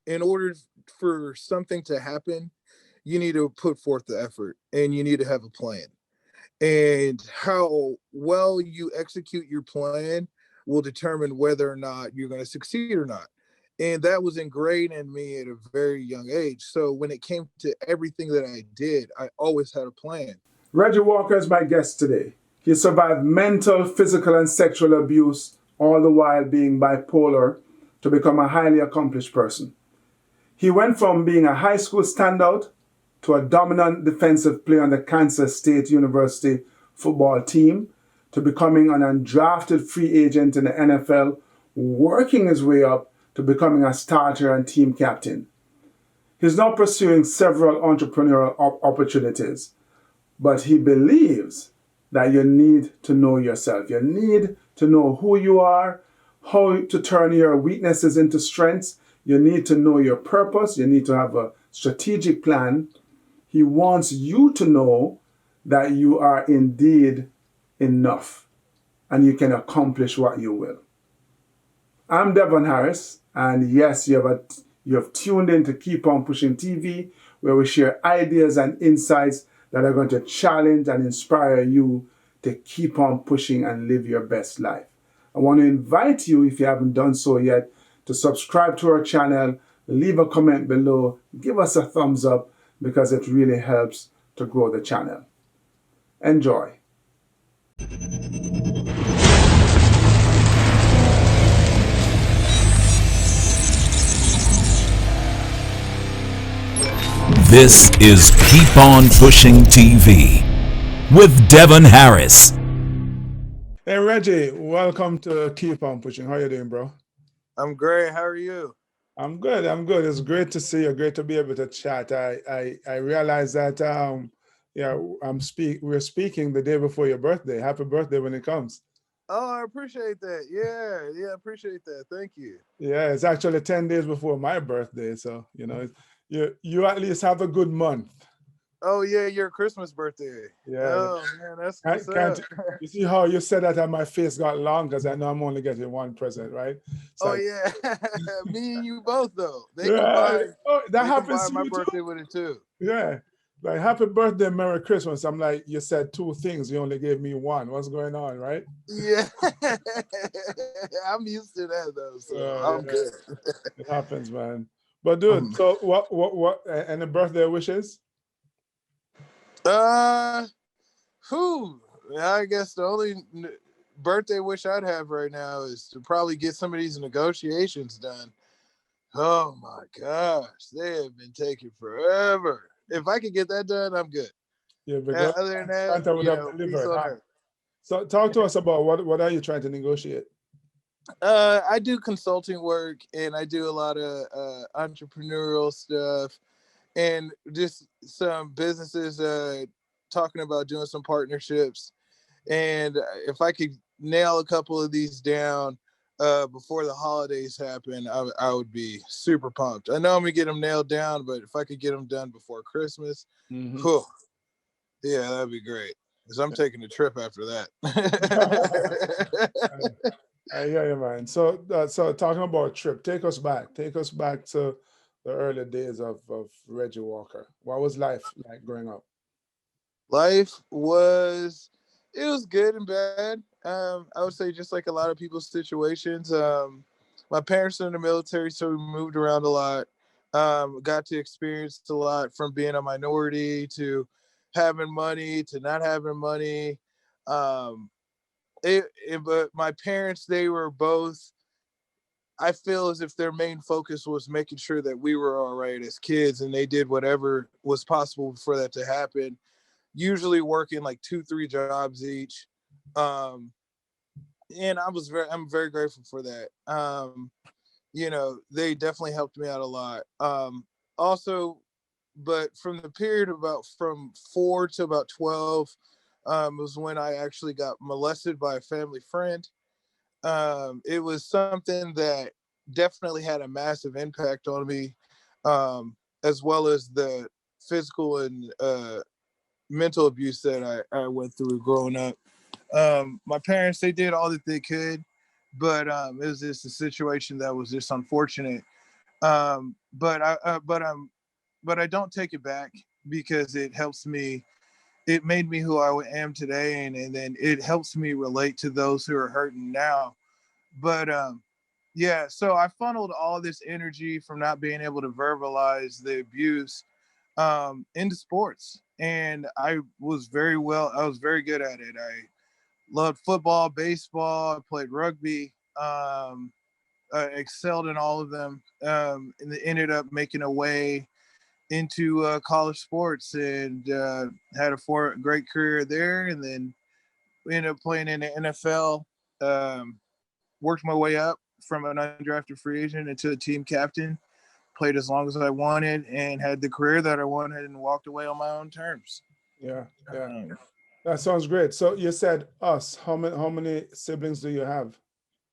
in order for something to happen, you need to put forth the effort and you need to have a plan. And how well you execute your plan will determine whether or not you're going to succeed or not. And that was ingrained in me at a very young age. So when it came to everything that I did, I always had a plan. Reggie Walker is my guest today. He survived mental, physical, and sexual abuse, all the while being bipolar, to become a highly accomplished person. He went from being a high school standout to a dominant defensive player on the Kansas State University football team, to becoming an undrafted free agent in the NFL, working his way up to becoming a starter and team captain. He's now pursuing several entrepreneurial opportunities, but he believes that you need to know yourself. You need to know who you are, how to turn your weaknesses into strengths. You need to know your purpose. You need to have a strategic plan. He wants you to know that you are indeed enough and you can accomplish what you will. I'm Devon Harris, and yes, you have tuned in to Keep On Pushing TV, where we share ideas and insights that are going to challenge and inspire you to keep on pushing and live your best life. I want to invite you, if you haven't done so yet, to subscribe to our channel, leave a comment below, give us a thumbs up, because it really helps to grow the channel. Enjoy. This is Keep On Pushing TV with Devon Harris. Hey Reggie, welcome to Keep On Pushing. How you doing, bro? I'm great. How are you? I'm good. It's great to see you. Great to be able to chat. I realize that we're speaking the day before your birthday. Happy birthday when it comes. Oh, I appreciate that. Yeah, I appreciate that. Thank you. Yeah, it's actually 10 days before my birthday, so you at least have a good month. Oh yeah, your Christmas birthday. Yeah. Oh man, that's what's Can't up. you see how you said that and my face got long because I know I'm only getting one present, right? It's Oh like, yeah, me and you both though. They yeah, combined. oh, that They happens combined to my you too? birthday with it too. Yeah. Like, happy birthday, Merry Christmas. I'm like, you said two things. You only gave me one. What's going on, right? Yeah, I'm used to that though, so I'm Yeah, good. it happens, man. But dude, so what, any birthday wishes? Uh, who? I guess the only birthday wish I'd have right now is to probably get some of these negotiations done. Oh my gosh, they have been taking forever. If I could get that done, I'm good. Yeah, because Other than that, Santa would have peace delivered, on huh? earth. So talk to us about what are you trying to negotiate? I do consulting work and I do a lot of entrepreneurial stuff and just some businesses talking about doing some partnerships. And if I could nail a couple of these down before the holidays happen, I would be super pumped. I know I'm gonna get them nailed down, but if I could get them done before Christmas, whew, yeah, that'd be great. Because I'm taking a trip after that. I hear you, man. So talking about trip, take us back. Take us back to the early days of Reggie Walker. What was life like growing up? Life was, it was good and bad. I would say just like a lot of people's situations. My parents are in the military, so we moved around a lot. Got to experience a lot from being a minority to having money to not having money. Um, but my parents, they were both, I feel as if their main focus was making sure that we were all right as kids, and they did whatever was possible for that to happen. Usually working like 2-3 jobs each, um, and I'm very grateful for that. They definitely helped me out a lot. Also, but from the period about from 4 to about 12, was when I actually got molested by a family friend. It was something that definitely had a massive impact on me, as well as the physical and mental abuse that I went through growing up. My parents, they did all that they could, but it was just a situation that was just unfortunate. But I don't take it back because it helps me. It made me who I am today, and then it helps me relate to those who are hurting now. But yeah, so I funneled all this energy from not being able to verbalize the abuse into sports, and I was very good at it. I loved football, baseball, I played rugby. Excelled in all of them, and ended up making a way into college sports, and had a great career there, and then ended up playing in the NFL. Worked my way up from an undrafted free agent into a team captain. Played as long as I wanted, and had the career that I wanted, and walked away on my own terms. Yeah, yeah. That sounds great. So you said us. How many siblings do you have?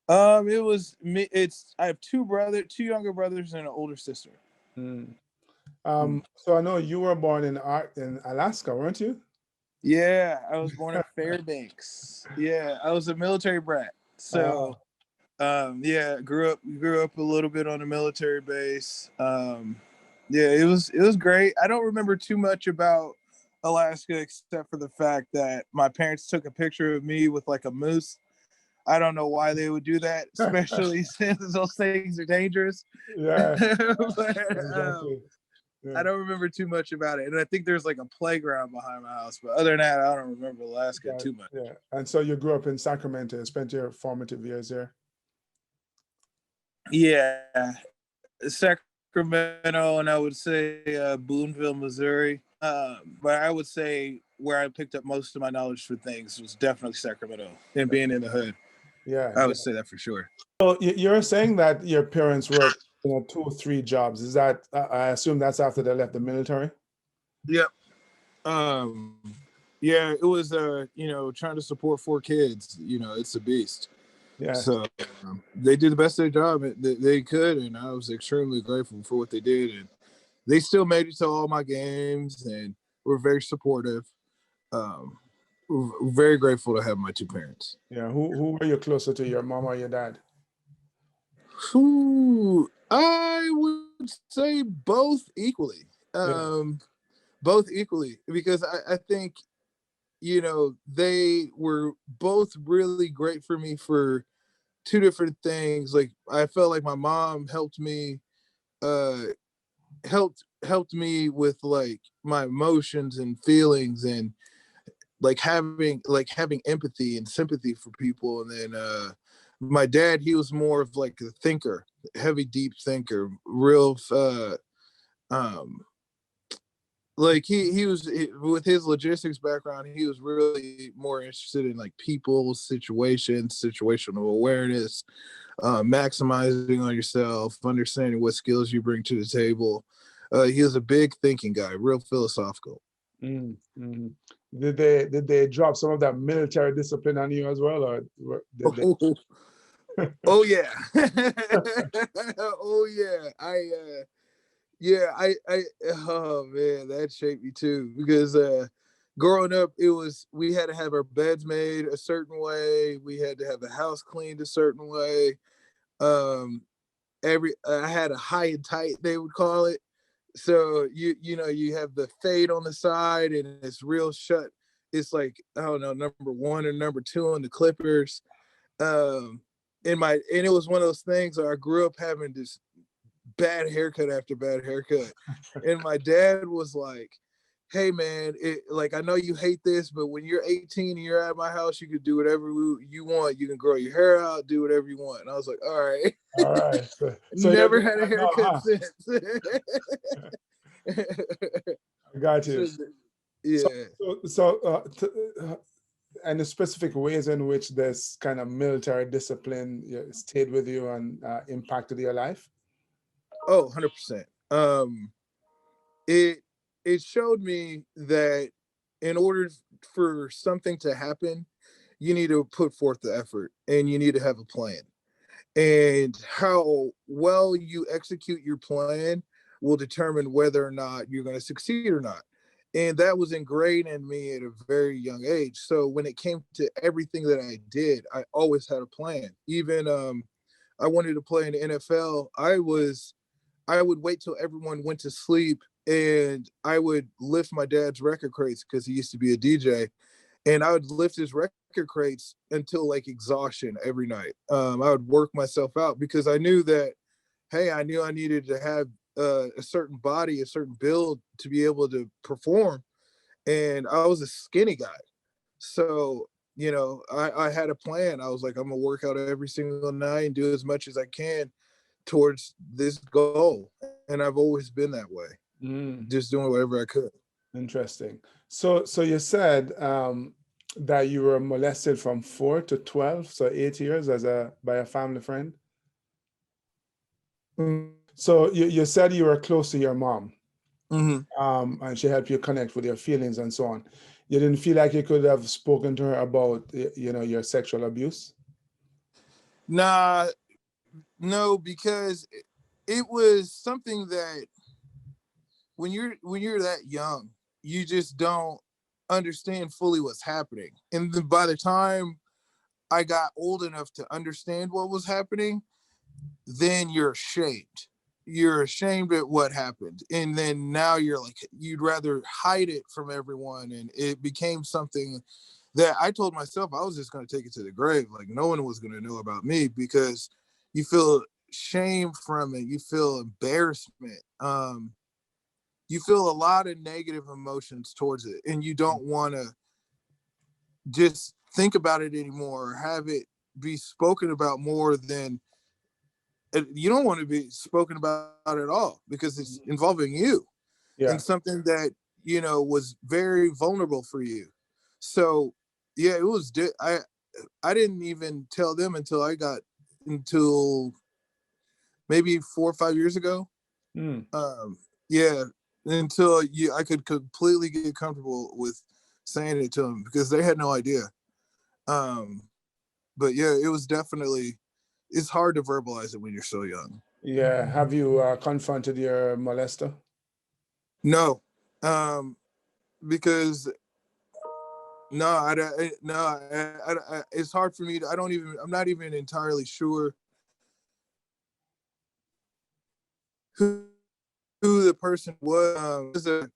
It was me. I have two younger brothers, and an older sister. Mm. So I know you were born in Alaska, weren't you? Yeah, I was born in Fairbanks. Yeah, I was a military brat. So, yeah, grew up a little bit on a military base. Yeah, it was great. I don't remember too much about Alaska except for the fact that my parents took a picture of me with like a moose. I don't know why they would do that, especially since those things are dangerous. Yeah, But, exactly. I Yeah. don't remember too much about it. And I think there's like a playground behind my house. But other than that, I don't remember Alaska Yeah, too much. yeah. And so you grew up in Sacramento and spent your formative years there. Yeah. Sacramento, and I would say Boonville, Missouri. But I would say where I picked up most of my knowledge for things was definitely Sacramento and being in the hood. Yeah, I yeah. would say that for sure. So you're saying that your parents worked, 2 or 3 jobs. Is that, I assume that's after they left the military? Yep. Um, yeah, it was, trying to support 4 kids, it's a beast. Yeah. So they did the best of their job they could, and I was extremely grateful for what they did. And they still made it to all my games and were very supportive. Um, very grateful to have my two parents. Yeah. Who were you closer to, your mom or your dad? Who I would say both equally. Yeah. Both equally, because I think they were both really great for me for two different things. Like I felt like my mom uh helped me with like my emotions and feelings, and like having empathy and sympathy for people. And then my dad, he was more of like a thinker, heavy deep thinker, real um like he was with his logistics background, he was really more interested in like people, situations, situational awareness, maximizing on yourself, understanding what skills you bring to the table. He was a big thinking guy, real philosophical. Mm, mhm. Did they drop some of that military discipline on you as well, or did they? Oh, oh yeah. Oh yeah. I oh man, that shaped me too, because growing up, we had to have our beds made a certain way, we had to have the house cleaned a certain way. Um every I had a high and tight, they would call it. So you have the fade on the side, and it's real shut. It's like, I don't know, number one or number two on the Clippers. Um and it was one of those things where I grew up having this bad haircut after bad haircut. And my dad was like, hey man, like, I know you hate this, but when you're 18 and you're at my house, you can do whatever you want. You can grow your hair out, do whatever you want. And I was like, all right. All right. So you're Never doing had a that now, haircut huh? since. I got you. So, So, yeah. and the specific ways in which this kind of military discipline, stayed with you and impacted your life? Oh, 100%. It it showed me that in order for something to happen, you need to put forth the effort, and you need to have a plan. And how well you execute your plan will determine whether or not you're going to succeed or not. And that was ingrained in me at a very young age. So when it came to everything that I did, I always had a plan. Even I wanted to play in the NFL. I would wait till everyone went to sleep, and I would lift my dad's record crates because he used to be a DJ, and I would lift his record crates until like exhaustion every night. I would work myself out because I knew that, hey, I knew I needed to have a certain body, a certain build to be able to perform. And I was a skinny guy. So, I had a plan. I was like, I'm gonna work out every single night and do as much as I can towards this goal. And I've always been that way, just doing whatever I could. Interesting. So you said that you were molested from 4 to 12, so 8 years by a family friend. Mm-hmm. So you said you were close to your mom, Mm-hmm. and she helped you connect with your feelings and so on. You didn't feel like you could have spoken to her about, your sexual abuse? Nah, no, because it was something that when you're that young, you just don't understand fully what's happening. And then by the time I got old enough to understand what was happening, then you're ashamed. You're ashamed at what happened. And then now you're like, you'd rather hide it from everyone. And it became something that I told myself I was just going to take it to the grave. Like no one was going to know about me because you feel shame from it. You feel embarrassment. You feel a lot of negative emotions towards it. And you don't want to just think about it anymore or have it be spoken about more than you don't want to be spoken about at all because it's involving you Yeah. and something that was very vulnerable for you. So yeah, it was I didn't even tell them until maybe 4 or 5 years ago. Yeah, until I could completely get comfortable with saying it to them because they had no idea. But yeah, it was definitely, it's hard to verbalize it when you're so young. Yeah. Have you confronted your molester? No, because no, it's hard for me to, I'm not even entirely sure who, who the person was. It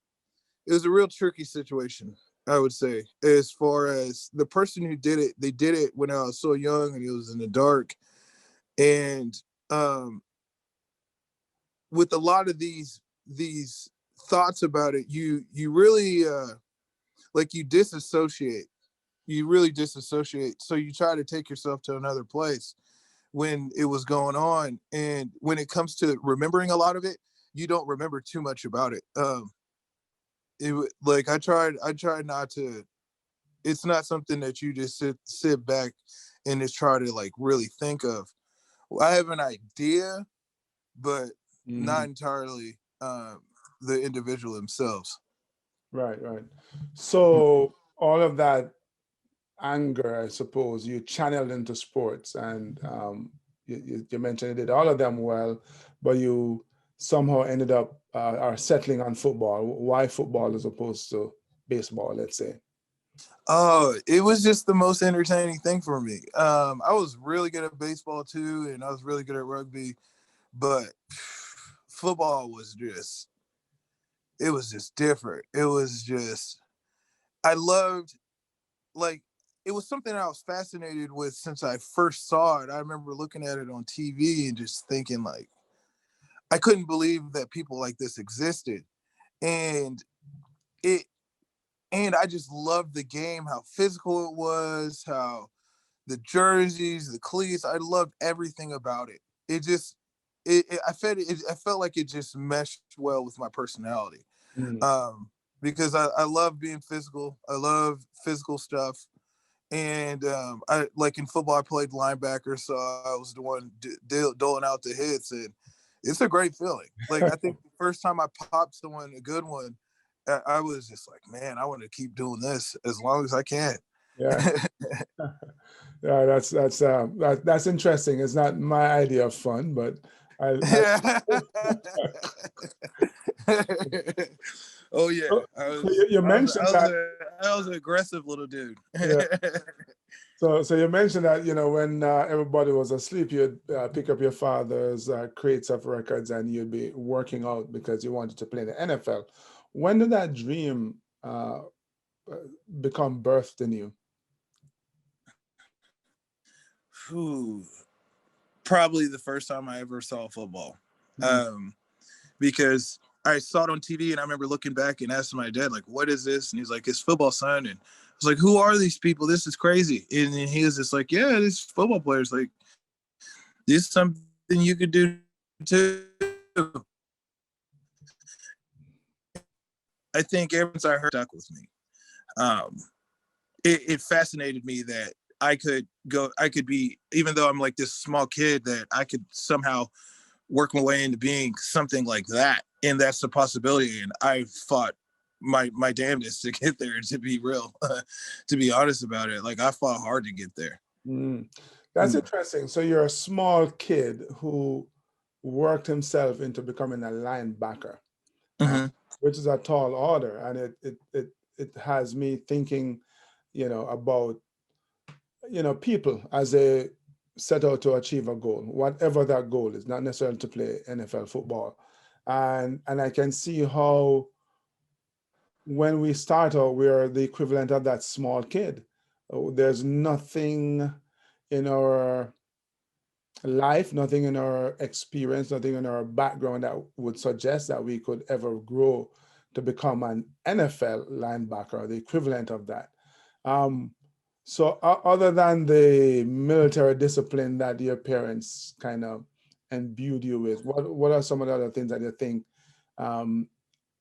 was a real tricky situation, I would say, as far as the person who did it. They did it when I was so young and it was in the dark. And with a lot of these thoughts about it, you really like you disassociate. You really disassociate. So you try to take yourself to another place when it was going on. And when it comes to remembering a lot of it, you don't remember too much about it. Like I tried not to. It's not something that you just sit back and just try to like really think of. I have an idea, but not entirely the individual themselves. Right, right. So all of that anger, I suppose, you channeled into sports, and you mentioned you did all of them well, but you somehow ended up are settling on football. Why football as opposed to baseball, let's say? Oh, it was just the most entertaining thing for me. I was really good at baseball too, and I was really good at rugby, but football was just, it was just different. It was just, I loved, like, it was something I was fascinated with since I first saw it. I remember looking at it on TV and just thinking like, I couldn't believe that people like this existed. And it, and I just loved the game, how physical it was, how the jerseys, the cleats, I loved everything about it. It just, I felt like it just meshed well with my personality. Mm. Um, because I love being physical. I love physical stuff. And I like in football, I played linebacker, so I was the one doling out the hits, and it's a great feeling. Like I think the first time I popped someone a good one, I was just like, man, I want to keep doing this as long as I can. Yeah. Yeah, that's interesting. It's not my idea of fun, but Yeah. Oh yeah, so you mentioned that. I was an aggressive little dude. Yeah. So you mentioned that, when everybody was asleep, you'd pick up your father's crates of records and you'd be working out because you wanted to play in the NFL. When did that dream uh, become birthed in you? Whew. Probably the first time I ever saw football. Mm. Because I saw it on TV and I remember looking back and asking my dad, like, what is this? And he's like, it's football, son. And I was like, who are these people? This is crazy. And then he was just like, yeah, these football players. Like, this is something you could do too. I think ever since I heard stuck with me. Um, it fascinated me that I could be, even though I'm like this small kid, that I could somehow work my way into being something like that. And that's the possibility. And I fought my damnedest to get there, to be real, to be honest about it. Like, I fought hard to get there. Mm. That's interesting. So you're a small kid who worked himself into becoming a linebacker, Mm-hmm. which is a tall order, and it has me thinking, about people as they set out to achieve a goal, whatever that goal is, not necessarily to play NFL football, and I can see how when we start out, we're the equivalent of that small kid. There's nothing in our life, nothing in our experience, nothing in our background that would suggest that we could ever grow to become an NFL linebacker, the equivalent of that. Um, so other than the military discipline that your parents kind of imbued you with, what are some of the other things that you think um,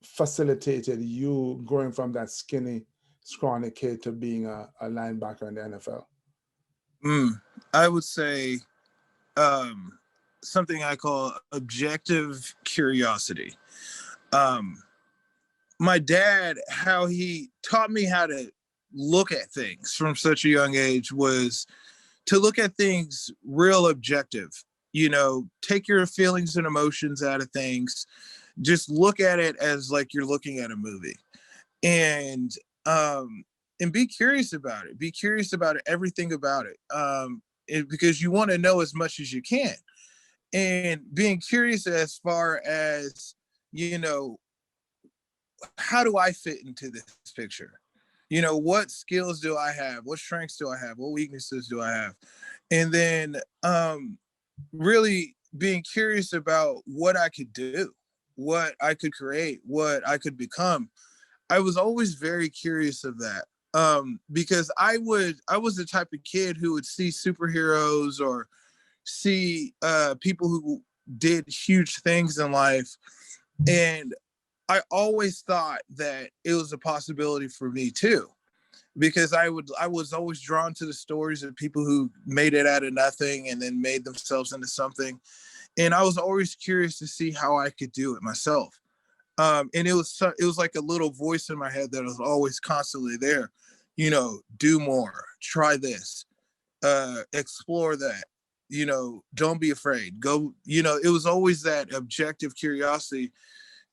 facilitated you going from that skinny, scrawny kid to being a linebacker in the NFL? I would say um, something I call objective curiosity. Um, my dad, how he taught me how to look at things from such a young age was to look at things real objective. Take your feelings and emotions out of things. Just look at it as like you're looking at a movie, and um, and be curious about it. Be curious about it, everything about it, because you want to know as much as you can. And being curious as far as, how do I fit into this picture? What skills do I have? What strengths do I have? What weaknesses do I have? And then really being curious about what I could do, what I could create, what I could become. I was always very curious of that. Because I was the type of kid who would see superheroes or see people who did huge things in life. And I always thought that it was a possibility for me too, because I was always drawn to the stories of people who made it out of nothing and then made themselves into something. And I was always curious to see how I could do it myself. And it was like a little voice in my head that was always constantly there, do more, try this, explore that, don't be afraid, go, it was always that objective curiosity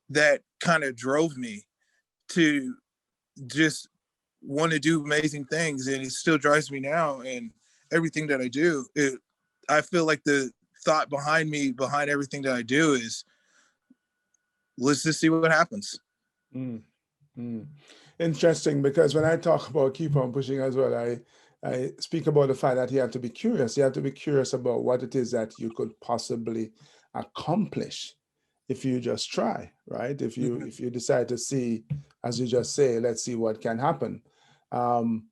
that kind of drove me to just want to do amazing things. And it still drives me now. And everything that I do, I feel like the thought behind everything that I do is, let's just see what happens. Mm, mm. Interesting, because when I talk about keep on pushing as well, I speak about the fact that you have to be curious. You have to be curious about what it is that you could possibly accomplish if you just try, right? If you decide to see, as you just say, let's see what can happen. Um,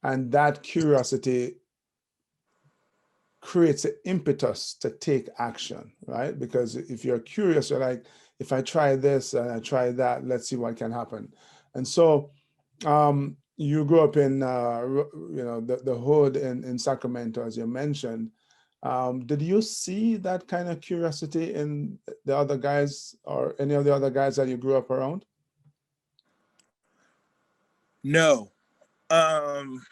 and that curiosity creates an impetus to take action, right? Because if you're curious, you're like, if I try this and I try that, let's see what can happen. And so you grew up in, the hood in Sacramento, as you mentioned. Did you see that kind of curiosity in the other guys or any of the other guys that you grew up around? No. Um,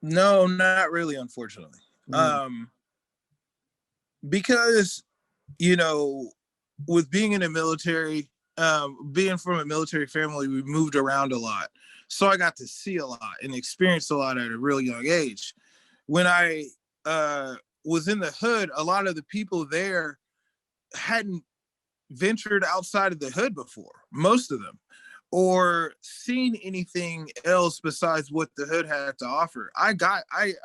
no, not really, unfortunately. Mm, Um, because, you know, with being in the military, being from a military family, we moved around a lot. So I got to see a lot and experience a lot at a really young age. When I was in the hood, a lot of the people there hadn't ventured outside of the hood before, most of them, or seen anything else besides what the hood had to offer. I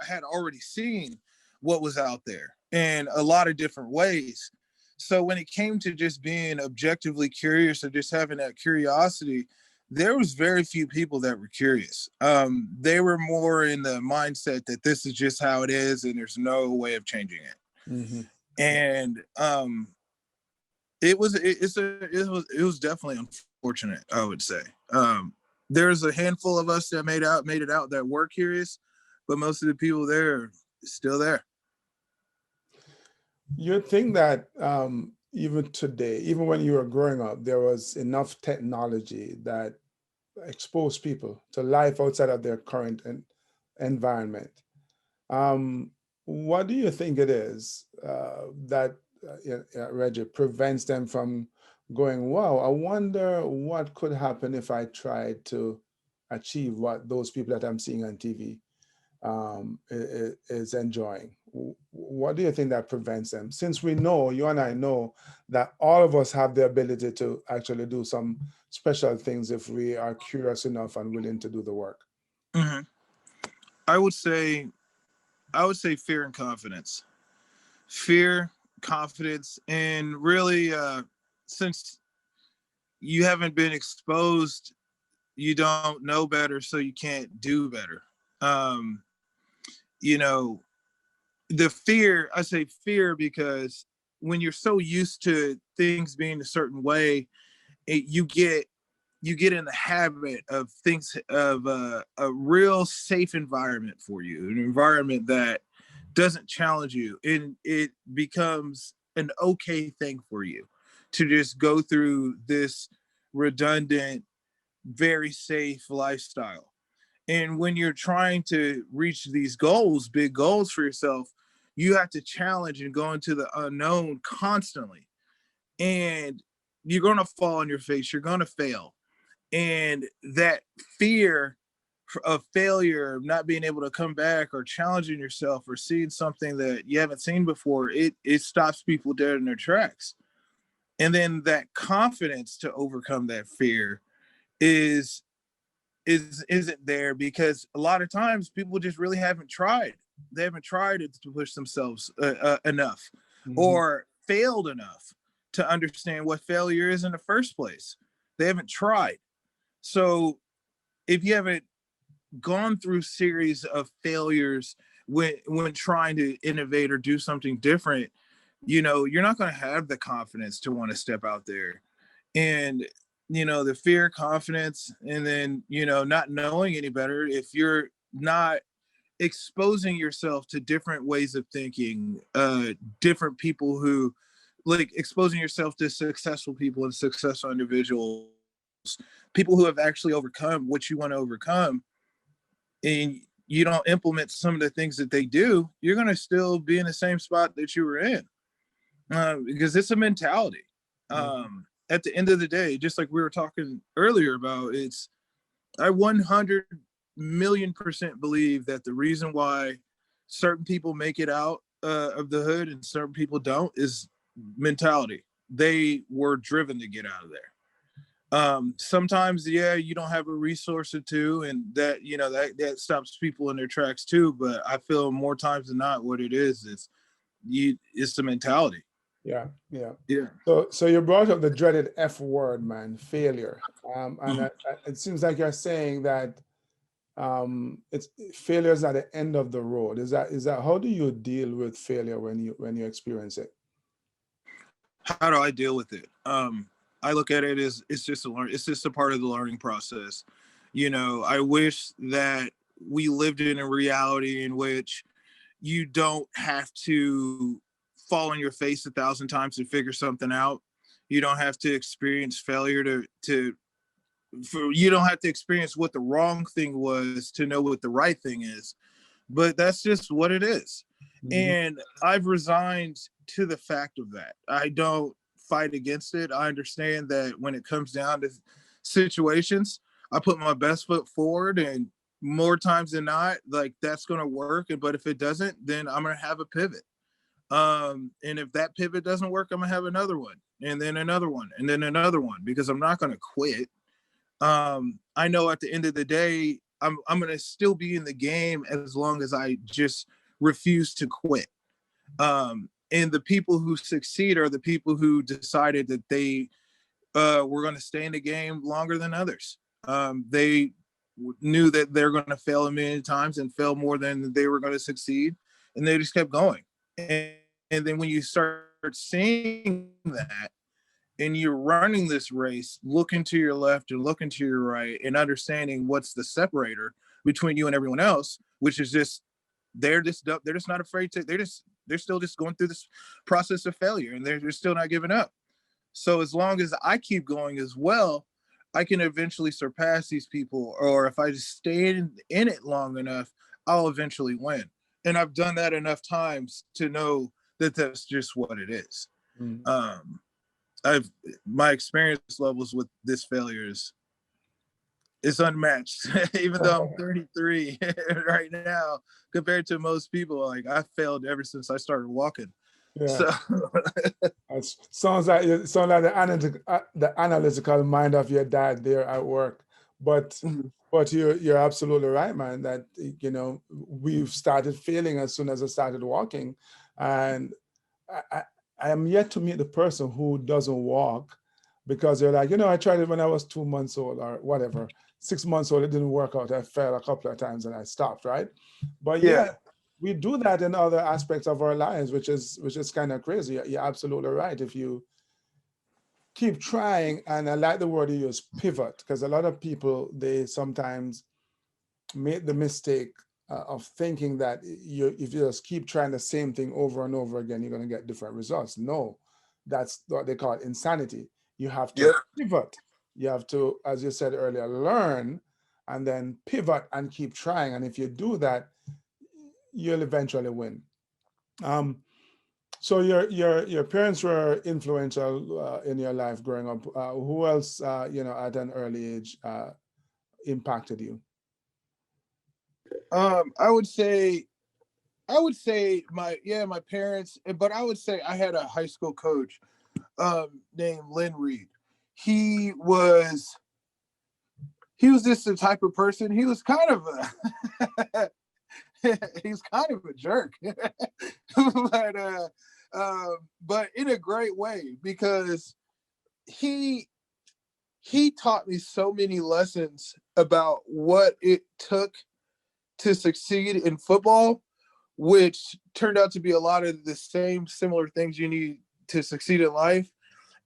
had already seen what was out there in a lot of different ways. So when it came to just being objectively curious or just having that curiosity, there was very few people that were curious. They were more in the mindset that this is just how it is and there's no way of changing it. Mm-hmm. And it was definitely unfortunate, I would say. There's a handful of us that made it out that were curious, but most of the people there are still there. You think that even today, even when you were growing up, there was enough technology that exposed people to life outside of their current environment. What do you think it is that, Reggie, prevents them from going, wow, I wonder what could happen if I tried to achieve what those people that I'm seeing on TV is enjoying? What do you think that prevents them? Since we know, you and I know, that all of us have the ability to actually do some special things if we are curious enough and willing to do the work. Mm-hmm. I would say fear and confidence. Fear, confidence, and really, since you haven't been exposed, you don't know better, so you can't do better. The fear, I say fear because when you're so used to things being a certain way, you get in the habit of things of a real safe environment for you, an environment that doesn't challenge you, and it becomes an okay thing for you to just go through this redundant, very safe lifestyle. And when you're trying to reach these goals, big goals for yourself, you have to challenge and go into the unknown constantly. And you're going to fall on your face. You're going to fail. And that fear of failure, not being able to come back or challenging yourself or seeing something that you haven't seen before, it stops people dead in their tracks. And then that confidence to overcome that fear isn't there, because a lot of times people just really haven't tried. They haven't tried to push themselves enough, mm-hmm. or failed enough to understand what failure is in the first place. They haven't tried. So if you haven't gone through series of failures when trying to innovate or do something different, you're not going to have the confidence to want to step out there. And the fear, confidence, and then not knowing any better, if you're not exposing yourself to different ways of thinking, different people who, like, exposing yourself to successful people and successful individuals, people who have actually overcome what you want to overcome, and you don't implement some of the things that they do, you're going to still be in the same spot that you were in, because it's a mentality. At the end of the day, just like we were talking earlier about, I 100 million% believe that the reason why certain people make it out of the hood and certain people don't is mentality. They were driven to get out of there. Sometimes, you don't have a resource or two, and that that stops people in their tracks too. But I feel more times than not, what it is it's the mentality. Yeah. So you brought up the dreaded F word, man, failure. And it seems like you're saying that failure is at the end of the road. Is that how do you deal with failure when you experience it? How do I deal with it? I look at it as it's just a part of the learning process. I wish that we lived in a reality in which you don't have to fall on your face 1,000 times to figure something out. You don't have to experience failure you don't have to experience what the wrong thing was to know what the right thing is. But that's just what it is. Mm-hmm. And I've resigned to the fact of that. I don't fight against it. I understand that when it comes down to situations, I put my best foot forward, and more times than not, like, that's going to work. But if it doesn't, then I'm going to have a pivot. And if that pivot doesn't work, I'm going to have another one, and then another one, and then another one, because I'm not going to quit. I know at the end of the day, I'm going to still be in the game as long as I just refuse to quit. And the people who succeed are the people who decided that they were going to stay in the game longer than others. They knew that they're going to fail a million times and fail more than they were going to succeed, and they just kept going. And then when you start seeing that, and you're running this race, looking to your left and looking to your right, and understanding what's the separator between you and everyone else, which is just they're just not afraid to. They're still just going through this process of failure, and they're still not giving up. So as long as I keep going as well, I can eventually surpass these people. Or if I just stay in it long enough, I'll eventually win. And I've done that enough times to know that that's just what it is. Mm-hmm. My experience levels with this failure is unmatched. Even though I'm 33 right now, compared to most people, like, I failed ever since I started walking. Yeah. So it sounds like the analytical mind of your dad there at work. But you're absolutely right, man, that, you know, we've started failing as soon as I started walking. And I am yet to meet the person who doesn't walk because they're like, you know, I tried it when I was 2 months old or whatever, 6 months old, it didn't work out. I fell a couple of times and I stopped, right? But yeah, we do that in other aspects of our lives, which is kind of crazy. You're absolutely right. If you keep trying, and I like the word you use, pivot, because a lot of people, they sometimes make the mistake of thinking that if you just keep trying the same thing over and over again, you're going to get different results. No, that's what they call insanity. You have to pivot. You have to, as you said earlier, learn and then pivot and keep trying. And if you do that, you'll eventually win. So your parents were influential in your life growing up. Who else, you know, at an early age impacted you? I would say my parents, but I would say I had a high school coach named Lynn Reed. He was just the type of person. He was kind of a he's kind of a jerk, but in a great way, because he taught me so many lessons about what it took to succeed in football, which turned out to be a lot of the same similar things you need to succeed in life.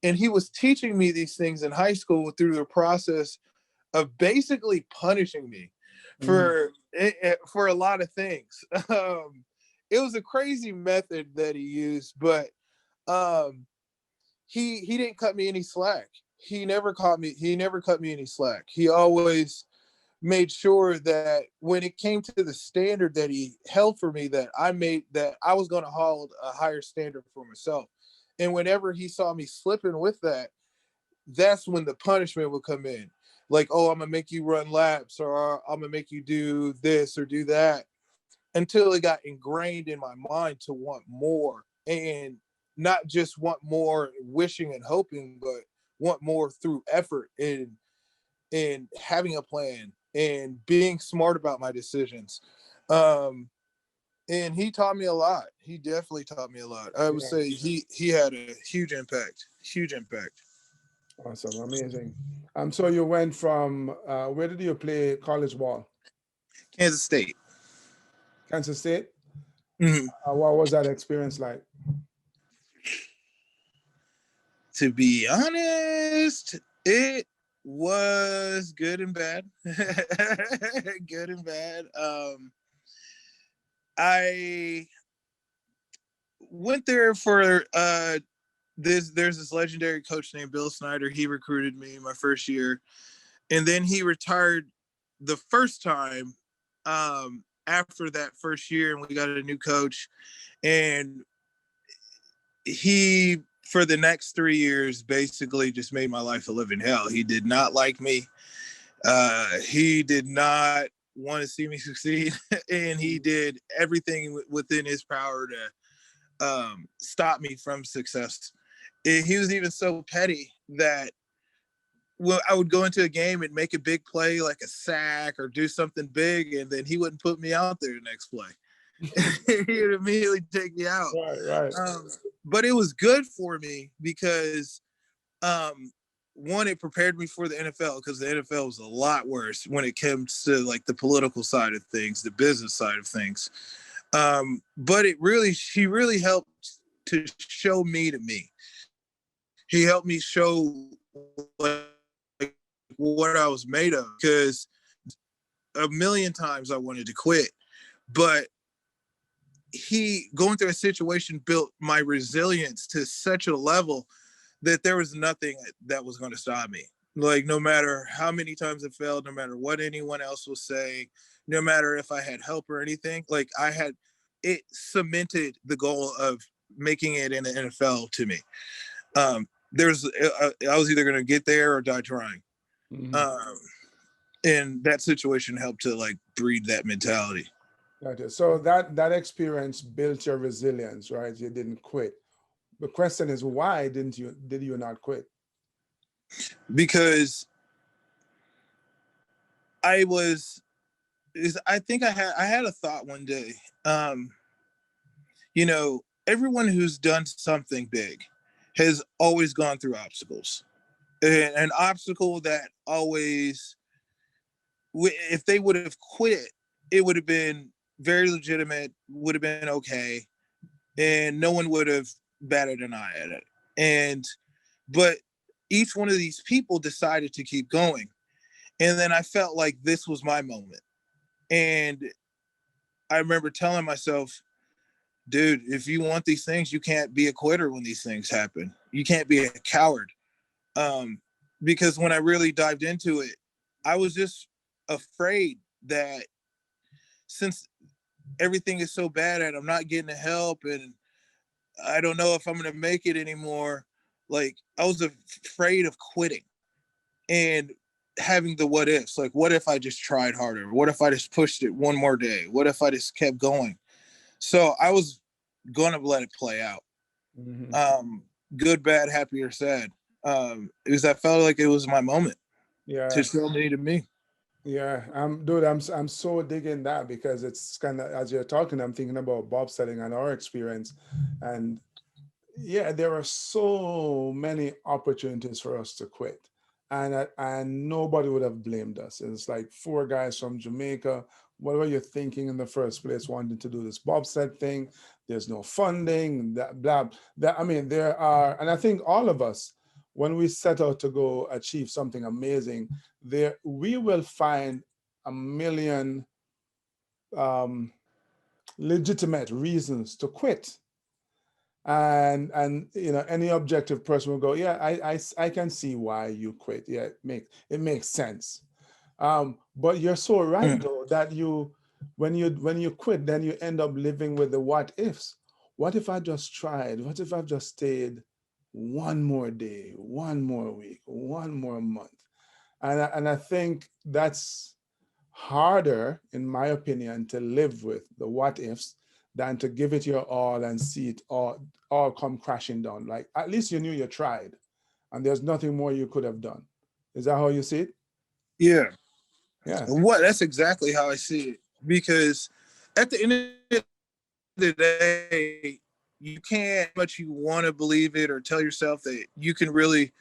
And he was teaching me these things in high school through the process of basically punishing me for a lot of things. It was a crazy method that he used, but he didn't cut me any slack. He never cut me any slack. He always made sure that when it came to the standard that he held for me, that I was going to hold a higher standard for myself. And whenever he saw me slipping with that, that's when the punishment would come in. Like, oh, I'm going to make you run laps, or I'm going to make you do this or do that, until it got ingrained in my mind to want more, and not just want more wishing and hoping, but want more through effort and having a plan and being smart about my decisions. And he taught me a lot. He definitely taught me a lot. I would say he had a huge impact. Awesome, amazing. So you went from where did you play college ball? Kansas State. Kansas State. Mm-hmm. What was that experience like? To be honest, it was good and bad. Good and bad. I went there for there's this legendary coach named Bill Snyder. He recruited me my first year, and then he retired the first time after that first year, and we got a new coach, and he for the next 3 years, basically just made my life a living hell. He did not like me. He did not want to see me succeed, and he did everything within his power to stop me from success. He was even so petty that when I would go into a game and make a big play, like a sack or do something big, and then he wouldn't put me out there the next play. He would immediately take me out. Right. But it was good for me because one, it prepared me for the NFL, because the NFL was a lot worse when it comes to like the political side of things, the business side of things. But he really helped to show me to me. He helped me show like what I was made of, because a million times I wanted to quit, but he going through a situation built my resilience to such a level that there was nothing that was going to stop me. Like, no matter how many times it failed, no matter what anyone else was saying, no matter if I had help or anything, like it cemented the goal of making it in the NFL to me. I was either going to get there or die trying. Mm-hmm. And that situation helped to like breed that mentality. Okay. So that experience built your resilience, right? You didn't quit. The question is, why did you not quit? Because I think I had a thought one day. Everyone who's done something big has always gone through obstacles. An obstacle that always, if they would have quit, it would have been very legitimate, would have been okay, and no one would have batted an eye at it. But each one of these people decided to keep going. And then I felt like this was my moment. And I remember telling myself, dude, if you want these things, you can't be a quitter when these things happen. You can't be a coward. Because when I really dived into it, I was just afraid that since everything is so bad and I'm not getting the help and I don't know if I'm going to make it anymore, like I was afraid of quitting and having the what ifs. Like, what if I just tried harder? What if I just pushed it one more day? What if I just kept going? So I was going to let it play out. Mm-hmm. Good, bad, happy, or sad. Because I felt like it was my moment. Yeah. To show me to me. Yeah, dude, I'm so digging that, because it's kind of, as you're talking, I'm thinking about bobsledding and our experience, and yeah, there are so many opportunities for us to quit, and nobody would have blamed us. It's like 4 guys from Jamaica. What were you thinking in the first place, wanting to do this bobsled thing? There's no funding. That blah. That, I mean, there are, and I think all of us, when we set out to go achieve something amazing, there we will find a million legitimate reasons to quit. And any objective person will go, yeah, I can see why you quit. Yeah, it makes sense. But you're so right though, that when you quit, then you end up living with the what ifs. What if I just tried? What if I've just stayed one more day, one more week, one more month? And I think that's harder, in my opinion, to live with the what ifs than to give it your all and see it all come crashing down. Like, at least you knew you tried and there's nothing more you could have done. Is that how you see it? Yeah. Yeah. That's exactly how I see it. Because at the end of the day, you can't, much you want to believe it or tell yourself that you can really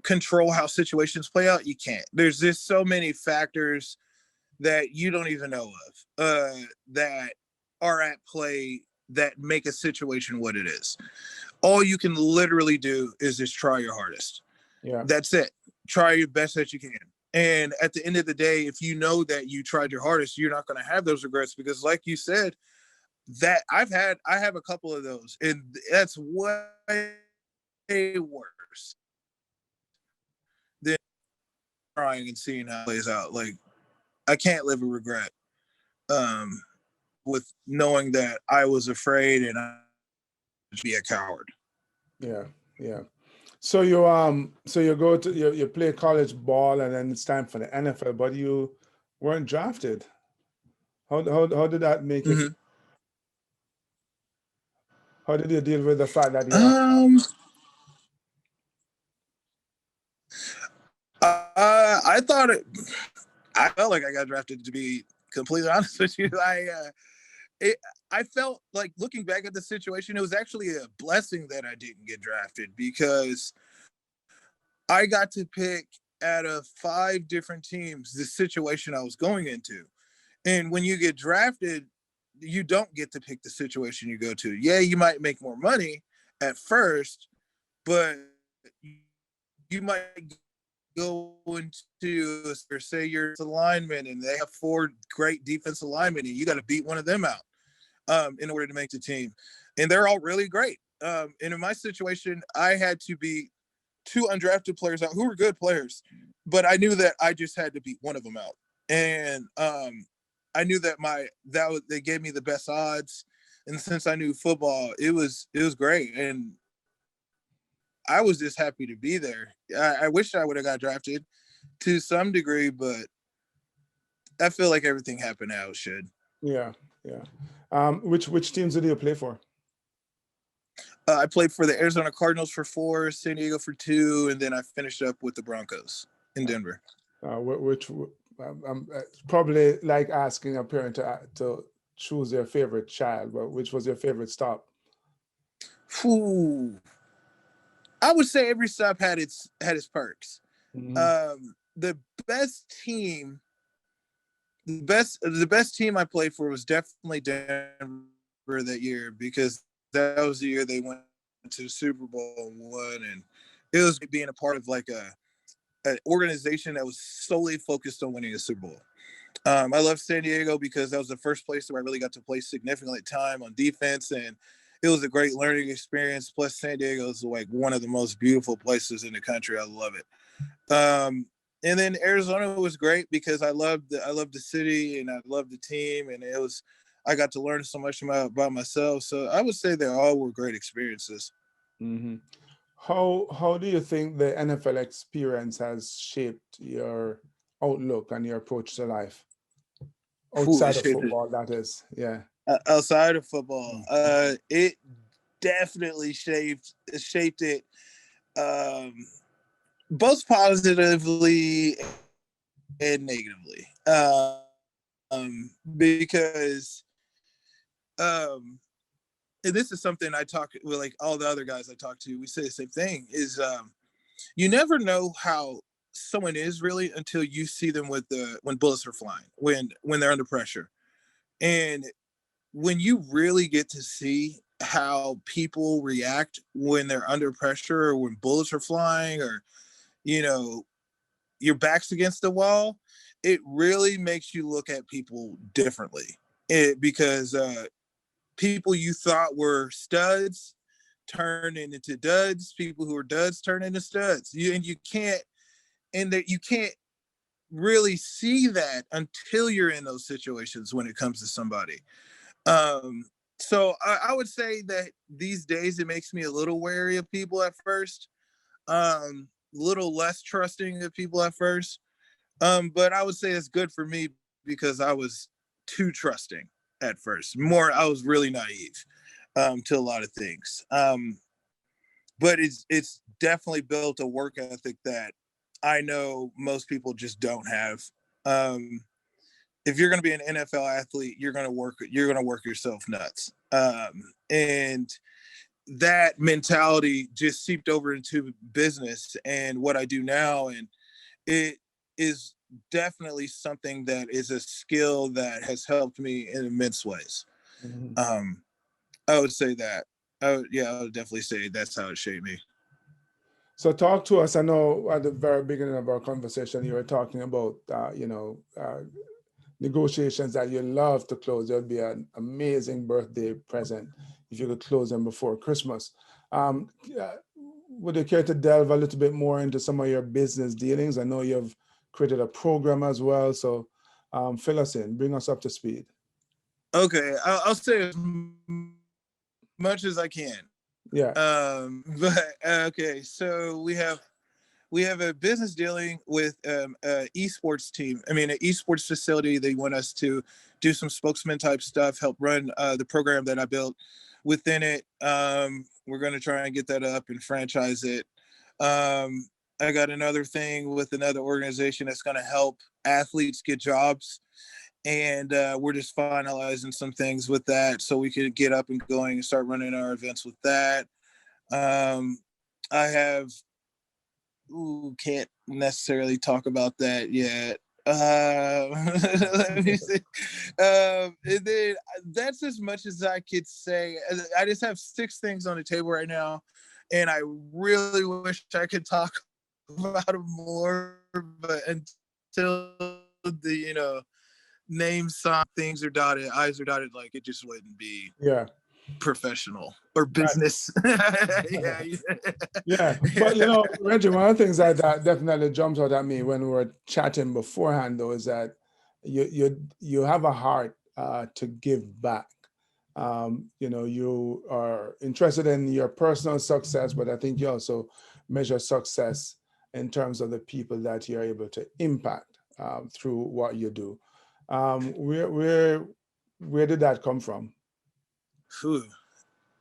control how situations play out. You can't. There's just so many factors that you don't even know of that are at play that make a situation what it is. All you can literally do is just try your hardest. Yeah. That's it. Try your best that you can. And at the end of the day, if you know that you tried your hardest, you're not going to have those regrets, because like you said, that I have a couple of those, and that's way worse than trying and seeing how it plays out. Like, I can't live with regret, with knowing that I was afraid and I would be a coward. Yeah. Yeah. So you go to you play college ball and then it's time for the NFL, but you weren't drafted. How did that make you? Hmm. How did you deal with the fact that you're Um, I thought I felt like I got drafted. To be completely honest with you, it, I felt like looking back at the situation, it was actually a blessing that I didn't get drafted because I got to pick out of 5 different teams the situation I was going into. And when you get drafted, you don't get to pick the situation you go to. Yeah, you might make more money at first, but you might go into, or say you're a lineman and they have 4 great defensive linemen and you got to beat one of them out in order to make the team. And they're all really great. And in my situation, I had to beat 2 undrafted players out who were good players, but I knew that I just had to beat one of them out. And I knew that they gave me the best odds. And since I knew football, it was great. And I was just happy to be there. I wish I would have got drafted to some degree, but I feel like everything happened how it should. yeah, yeah. Which teams did you play for? I played for the Arizona Cardinals for 4, San Diego for 2, and then I finished up with the Broncos in Denver. Which probably like asking a parent to choose their favorite child, but which was your favorite stop? Whew. I would say every stop had its perks. Hmm. The best team, the best team I played for was definitely Denver that year because that was the year they went to the Super Bowl and won, and it was being a part of like an organization that was solely focused on winning a Super Bowl. I love San Diego because that was the first place where I really got to play significantly time on defense, and it was a great learning experience. Plus, San Diego is like one of the most beautiful places in the country. I love it. And then Arizona was great because I loved the city and I loved the team, and I got to learn so much about myself. So I would say they all were great experiences. Hmm. How do you think the NFL experience has shaped your outlook and your approach to life Whew, it outside of shaped it. football? That is, yeah. Outside of football, Mm. it definitely shaped it, um, both positively and negatively. Because um, and this is something I talk with like all the other guys I talk to. We say the same thing: is you never know how someone is really until you see them when bullets are flying, when they're under pressure, and when you really get to see how people react when they're under pressure or when bullets are flying or you know your back's against the wall, it really makes you look at people differently. Because people you thought were studs turn into duds. People who are duds turn into studs. You can't really see that until you're in those situations when it comes to somebody. Um, so I would say that these days it makes me a little wary of people at first, little less trusting of people at first. But I would say it's good for me because I was too trusting at first. I was really naive to a lot of things. But it's definitely built a work ethic that I know most people just don't have. Um, if you're going to be an NFL athlete, you're going to work. You're going to work yourself nuts. And that mentality just seeped over into business and what I do now, and it is definitely something that is a skill that has helped me in immense ways. Mhm. Um, I would say that. I would definitely say that's how it shaped me. So talk to us. I know at the very beginning of our conversation, you were talking about, negotiations that you love to close. There'd be an amazing birthday present if you could close them before Christmas. Um, uh, would you care to delve a little bit more into some of your business dealings? I know you've created a program as well. So fill us in, bring us up to speed. Okay, I'll say as much as I can. Yeah. But okay, so we have a business dealing with esports team. I mean, an esports facility. They want us to do some spokesman type stuff, help run the program that I built within it. We're going to try and get that up and franchise it. I got another thing with another organization that's going to help athletes get jobs. And we're just finalizing some things with that so we could get up and going and start running our events with that. I have can't necessarily talk about that yet. Let me see. And then that's as much as I could say. I just have 6 things on the table right now, and I really wish I could talk about them more, but until the names, sign, things are dotted, I's are dotted, like it just wouldn't be professional or business. Yeah. Yeah, but Reggie, one of the things that definitely jumps out at me when we were chatting beforehand, though, is that you have a heart to give back. You are interested in your personal success, but I think you also measure success in terms of the people that you're able to impact through what you do. Where did that come from?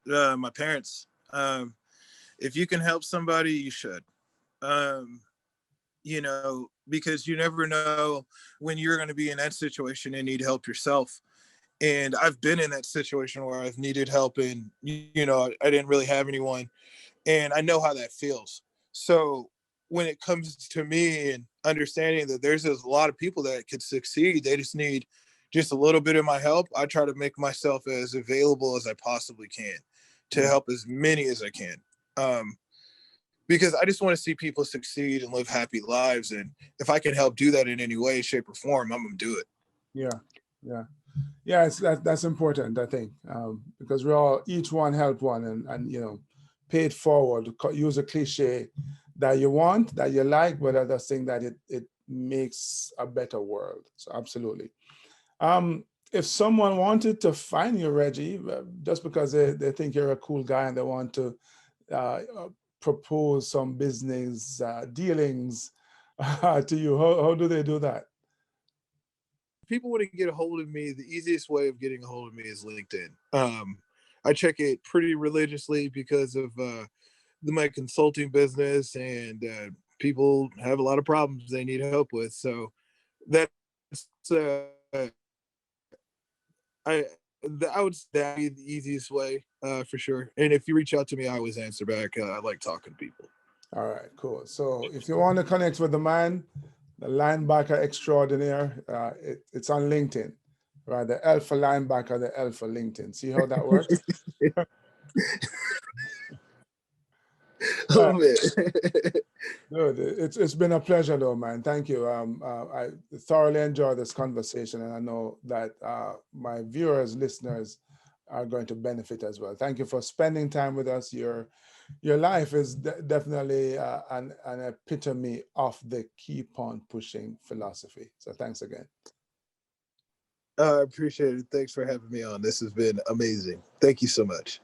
My parents. If you can help somebody, you should. Because you never know when you're going to be in that situation and need help yourself. And I've been in that situation where I've needed help and, I didn't really have anyone. And I know how that feels. So when it comes to me and understanding that there's a lot of people that could succeed, they just need just a little bit of my help. I try to make myself as available as I possibly can to help as many as I can. Because I just want to see people succeed and live happy lives. And if I can help do that in any way, shape, or form, I'm going to do it. Yeah. That's important, I think, because we all, each one help one and pay it forward, use a cliche that you want, that you like, but other thing that it makes a better world. So absolutely. If someone wanted to find you, Reggie, just because they think you're a cool guy and they want to propose some business dealings to you, how do they do that? People want to get a hold of me. The easiest way of getting a hold of me is LinkedIn. I check it pretty religiously because of my consulting business, and people have a lot of problems they need help with. So that's I would say that be the easiest way for sure. And if you reach out to me, I always answer back. I like talking to people. All right, cool. So if you want to connect with the man, the linebacker extraordinaire, it's on LinkedIn, right? The L for linebacker, the L for LinkedIn. See how that works? Oh, man. Good. It's been a pleasure, though, man. Thank you. I thoroughly enjoyed this conversation, and I know that my viewers, listeners, are going to benefit as well. Thank you for spending time with us. Your life is definitely an epitome of the keep on pushing philosophy. So thanks again. I appreciate it. Thanks for having me on. This has been amazing. Thank you so much.